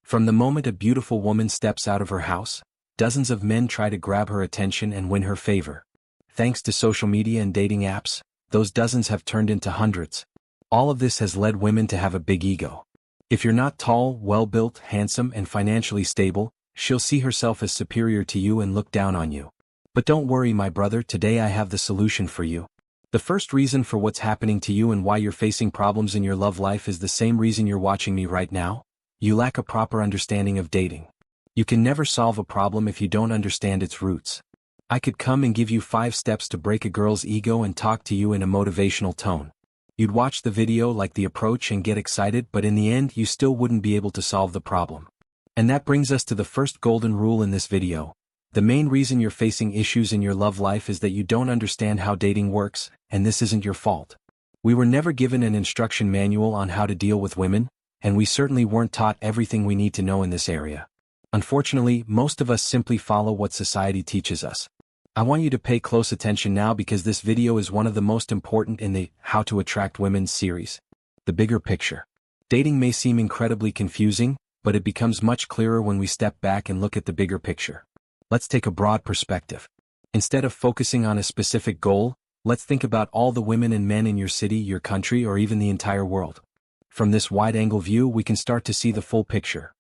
From the moment a beautiful woman steps out of her house, dozens of men try to grab her attention and win her favor. Thanks to social media and dating apps, those dozens have turned into hundreds. All of this has led women to have a big ego. If you're not tall, well-built, handsome, and financially stable, she'll see herself as superior to you and look down on you. But don't worry, my brother, today I have the solution for you. The first reason for what's happening to you and why you're facing problems in your love life is the same reason you're watching me right now. You lack a proper understanding of dating. You can never solve a problem if you don't understand its roots. I could come and give you 5 steps to break a girl's ego and talk to you in a motivational tone. You'd watch the video, like the approach, and get excited, but in the end you still wouldn't be able to solve the problem. And that brings us to the first golden rule in this video. The main reason you're facing issues in your love life is that you don't understand how dating works, and this isn't your fault. We were never given an instruction manual on how to deal with women, and we certainly weren't taught everything we need to know in this area. Unfortunately, most of us simply follow what society teaches us. I want you to pay close attention now, because this video is one of the most important in the How to Attract Women series. The bigger picture. Dating may seem incredibly confusing, but it becomes much clearer when we step back and look at the bigger picture. Let's take a broad perspective. Instead of focusing on a specific goal, let's think about all the women and men in your city, your country, or even the entire world. From this wide-angle view, we can start to see the full picture.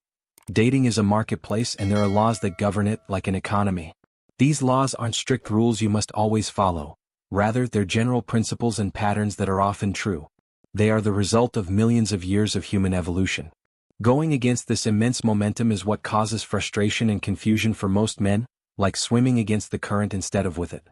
Dating is a marketplace, and there are laws that govern it, like an economy. These laws aren't strict rules you must always follow. Rather, they're general principles and patterns that are often true. They are the result of millions of years of human evolution. Going against this immense momentum is what causes frustration and confusion for most men, like swimming against the current instead of with it.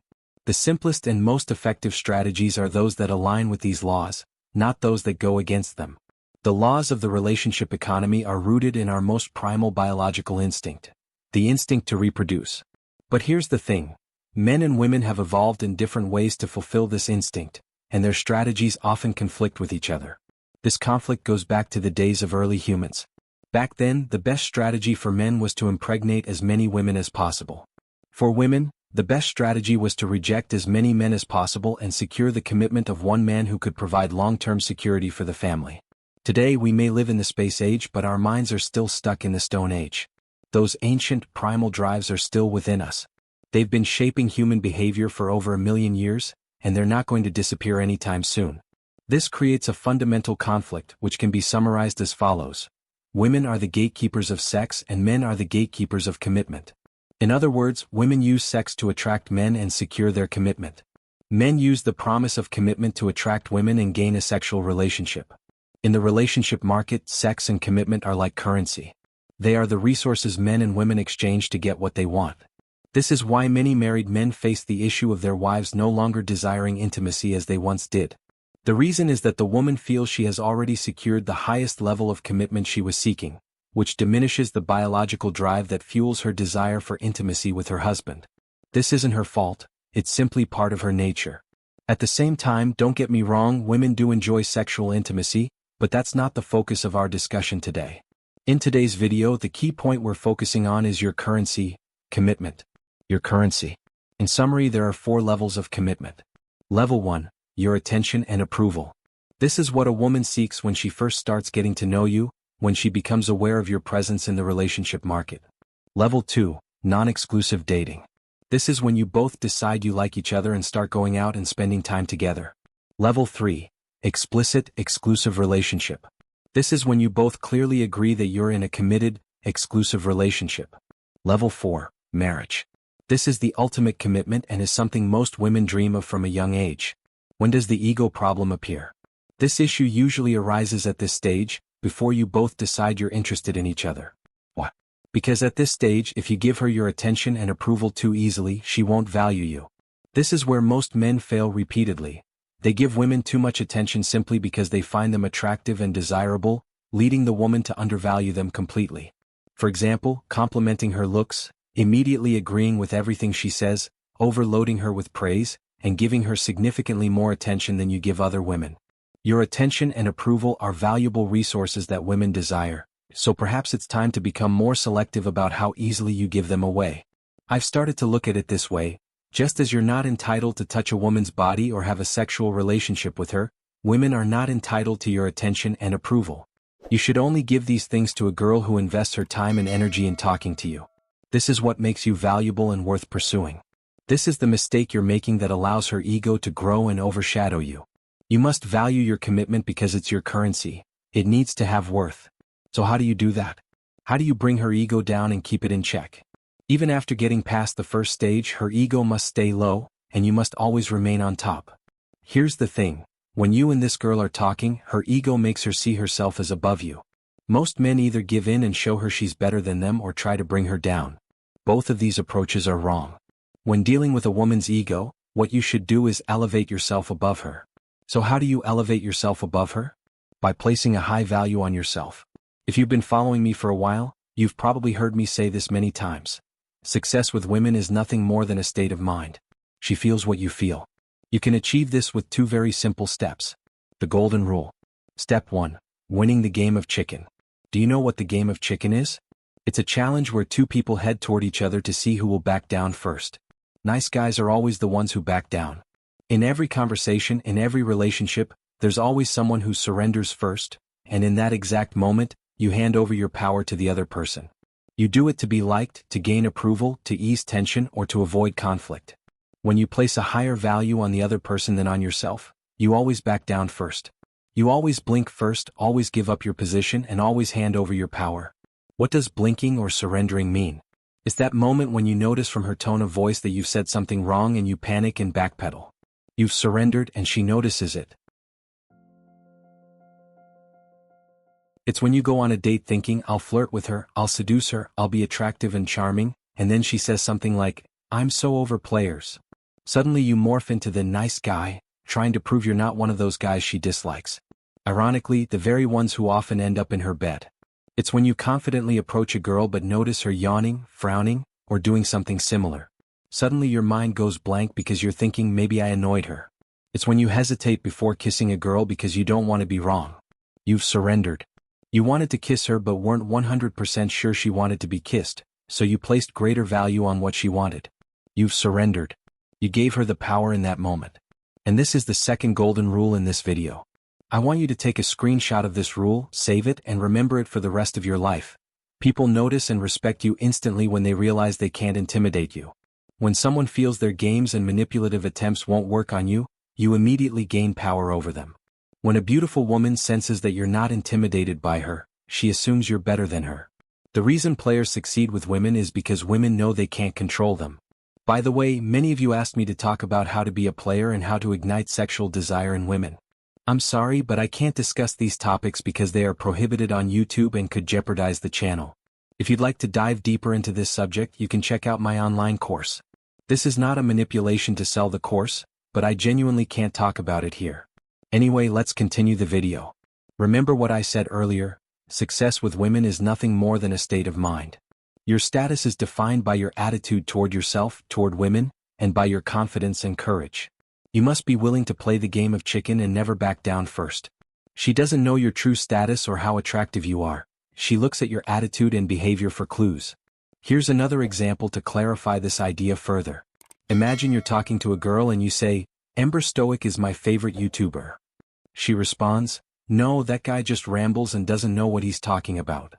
The simplest and most effective strategies are those that align with these laws, not those that go against them. The laws of the relationship economy are rooted in our most primal biological instinct, the instinct to reproduce. But here's the thing. Men and women have evolved in different ways to fulfill this instinct, and their strategies often conflict with each other. This conflict goes back to the days of early humans. Back then, the best strategy for men was to impregnate as many women as possible. For women, the best strategy was to reject as many men as possible and secure the commitment of one man who could provide long-term security for the family. Today we may live in the space age, but our minds are still stuck in the Stone Age. Those ancient, primal drives are still within us. They've been shaping human behavior for over 1 million years, and they're not going to disappear anytime soon. This creates a fundamental conflict, which can be summarized as follows. Women are the gatekeepers of sex and men are the gatekeepers of commitment. In other words, women use sex to attract men and secure their commitment. Men use the promise of commitment to attract women and gain a sexual relationship. In the relationship market, sex and commitment are like currency. They are the resources men and women exchange to get what they want. This is why many married men face the issue of their wives no longer desiring intimacy as they once did. The reason is that the woman feels she has already secured the highest level of commitment she was seeking, which diminishes the biological drive that fuels her desire for intimacy with her husband. This isn't her fault, it's simply part of her nature. At the same time, don't get me wrong, women do enjoy sexual intimacy, but that's not the focus of our discussion today. In today's video, the key point we're focusing on is your currency, commitment. Your currency. In summary, there are 4 levels of commitment. Level 1. Your attention and approval. This is what a woman seeks when she first starts getting to know you, when she becomes aware of your presence in the relationship market. Level 2. Non-exclusive dating. This is when you both decide you like each other and start going out and spending time together. Level 3. Explicit, exclusive relationship. This is when you both clearly agree that you're in a committed, exclusive relationship. Level 4. Marriage. This is the ultimate commitment and is something most women dream of from a young age. When does the ego problem appear? This issue usually arises at this stage, before you both decide you're interested in each other. Why? Because at this stage, if you give her your attention and approval too easily, she won't value you. This is where most men fail repeatedly. They give women too much attention simply because they find them attractive and desirable, leading the woman to undervalue them completely. For example, complimenting her looks, immediately agreeing with everything she says, overloading her with praise, and giving her significantly more attention than you give other women. Your attention and approval are valuable resources that women desire, so perhaps it's time to become more selective about how easily you give them away. I've started to look at it this way. Just as you're not entitled to touch a woman's body or have a sexual relationship with her, women are not entitled to your attention and approval. You should only give these things to a girl who invests her time and energy in talking to you. This is what makes you valuable and worth pursuing. This is the mistake you're making that allows her ego to grow and overshadow you. You must value your commitment because it's your currency. It needs to have worth. So how do you do that? How do you bring her ego down and keep it in check? Even after getting past the first stage, her ego must stay low, and you must always remain on top. Here's the thing. When you and this girl are talking, her ego makes her see herself as above you. Most men either give in and show her she's better than them or try to bring her down. Both of these approaches are wrong. When dealing with a woman's ego, what you should do is elevate yourself above her. So how do you elevate yourself above her? By placing a high value on yourself. If you've been following me for a while, you've probably heard me say this many times. Success with women is nothing more than a state of mind. She feels what you feel. You can achieve this with 2 very simple steps. The golden rule. Step 1. Winning the game of chicken. Do you know what the game of chicken is? It's a challenge where 2 people head toward each other to see who will back down first. Nice guys are always the ones who back down. In every conversation, in every relationship, there's always someone who surrenders first, and in that exact moment, you hand over your power to the other person. You do it to be liked, to gain approval, to ease tension, or to avoid conflict. When you place a higher value on the other person than on yourself, you always back down first. You always blink first, always give up your position, and always hand over your power. What does blinking or surrendering mean? It's that moment when you notice from her tone of voice that you've said something wrong and you panic and backpedal. You've surrendered and she notices it. It's when you go on a date thinking, I'll flirt with her, I'll seduce her, I'll be attractive and charming, and then she says something like, I'm so over players. Suddenly you morph into the nice guy, trying to prove you're not one of those guys she dislikes. Ironically, the very ones who often end up in her bed. It's when you confidently approach a girl but notice her yawning, frowning, or doing something similar. Suddenly your mind goes blank because you're thinking maybe I annoyed her. It's when you hesitate before kissing a girl because you don't want to be wrong. You've surrendered. You wanted to kiss her but weren't 100% sure she wanted to be kissed, so you placed greater value on what she wanted. You've surrendered. You gave her the power in that moment. And this is the second golden rule in this video. I want you to take a screenshot of this rule, save it, and remember it for the rest of your life. People notice and respect you instantly when they realize they can't intimidate you. When someone feels their games and manipulative attempts won't work on you, you immediately gain power over them. When a beautiful woman senses that you're not intimidated by her, she assumes you're better than her. The reason players succeed with women is because women know they can't control them. By the way, many of you asked me to talk about how to be a player and how to ignite sexual desire in women. I'm sorry, but I can't discuss these topics because they are prohibited on YouTube and could jeopardize the channel. If you'd like to dive deeper into this subject, you can check out my online course. This is not a manipulation to sell the course, but I genuinely can't talk about it here. Anyway, let's continue the video. Remember what I said earlier, success with women is nothing more than a state of mind. Your status is defined by your attitude toward yourself, toward women, and by your confidence and courage. You must be willing to play the game of chicken and never back down first. She doesn't know your true status or how attractive you are. She looks at your attitude and behavior for clues. Here's another example to clarify this idea further. Imagine you're talking to a girl and you say, Ember Stoic is my favorite YouTuber. She responds, no, that guy just rambles and doesn't know what he's talking about.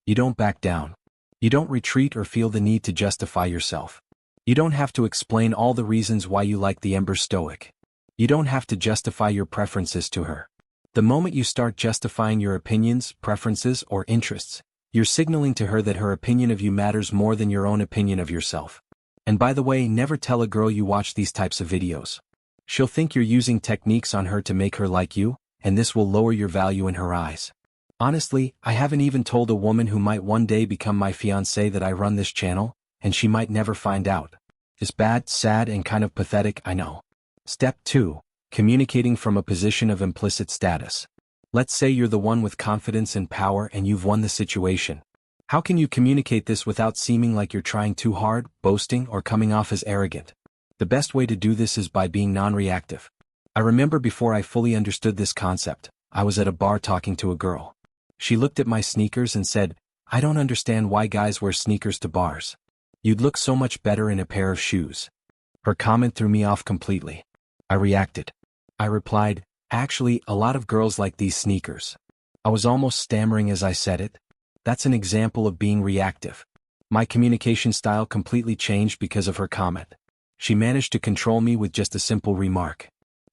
You don't back down. You don't retreat or feel the need to justify yourself. You don't have to explain all the reasons why you like the Ember Stoic. You don't have to justify your preferences to her. The moment you start justifying your opinions, preferences, or interests, you're signaling to her that her opinion of you matters more than your own opinion of yourself. And by the way, never tell a girl you watch these types of videos. She'll think you're using techniques on her to make her like you, and this will lower your value in her eyes. Honestly, I haven't even told a woman who might one day become my fiancée that I run this channel, and she might never find out. It's bad, sad, and kind of pathetic, I know. Step 2. Communicating from a position of implicit status. Let's say you're the one with confidence and power and you've won the situation. How can you communicate this without seeming like you're trying too hard, boasting, or coming off as arrogant? The best way to do this is by being non-reactive. I remember before I fully understood this concept, I was at a bar talking to a girl. She looked at my sneakers and said, I don't understand why guys wear sneakers to bars. You'd look so much better in a pair of shoes. Her comment threw me off completely. I reacted. I replied, actually, a lot of girls like these sneakers. I was almost stammering as I said it. That's an example of being reactive. My communication style completely changed because of her comment. She managed to control me with just a simple remark.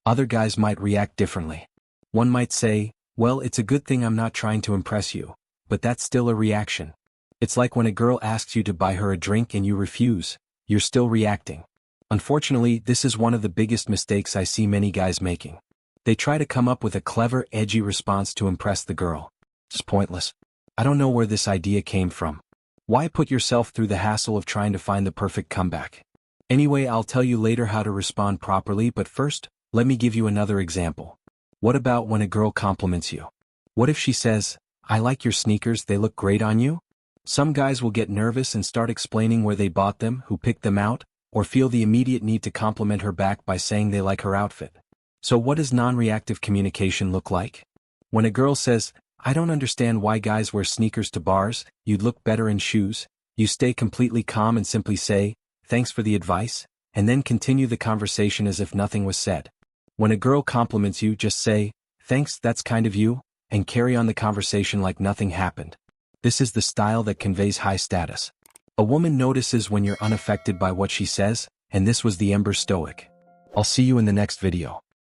Other guys might react differently. One might say, well, it's a good thing I'm not trying to impress you, but that's still a reaction. It's like when a girl asks you to buy her a drink and you refuse, you're still reacting. Unfortunately, this is one of the biggest mistakes I see many guys making. They try to come up with a clever, edgy response to impress the girl. It's pointless. I don't know where this idea came from. Why put yourself through the hassle of trying to find the perfect comeback? Anyway, I'll tell you later how to respond properly, but first, let me give you another example. What about when a girl compliments you? What if she says, I like your sneakers, they look great on you? Some guys will get nervous and start explaining where they bought them, who picked them out, or feel the immediate need to compliment her back by saying they like her outfit. So what does non-reactive communication look like? When a girl says, I don't understand why guys wear sneakers to bars, you'd look better in shoes, you stay completely calm and simply say, thanks for the advice, and then continue the conversation as if nothing was said. When a girl compliments you, just say, thanks, that's kind of you, and carry on the conversation like nothing happened. This is the style that conveys high status. A woman notices when you're unaffected by what she says, and this was the Ember Stoic. I'll see you in the next video.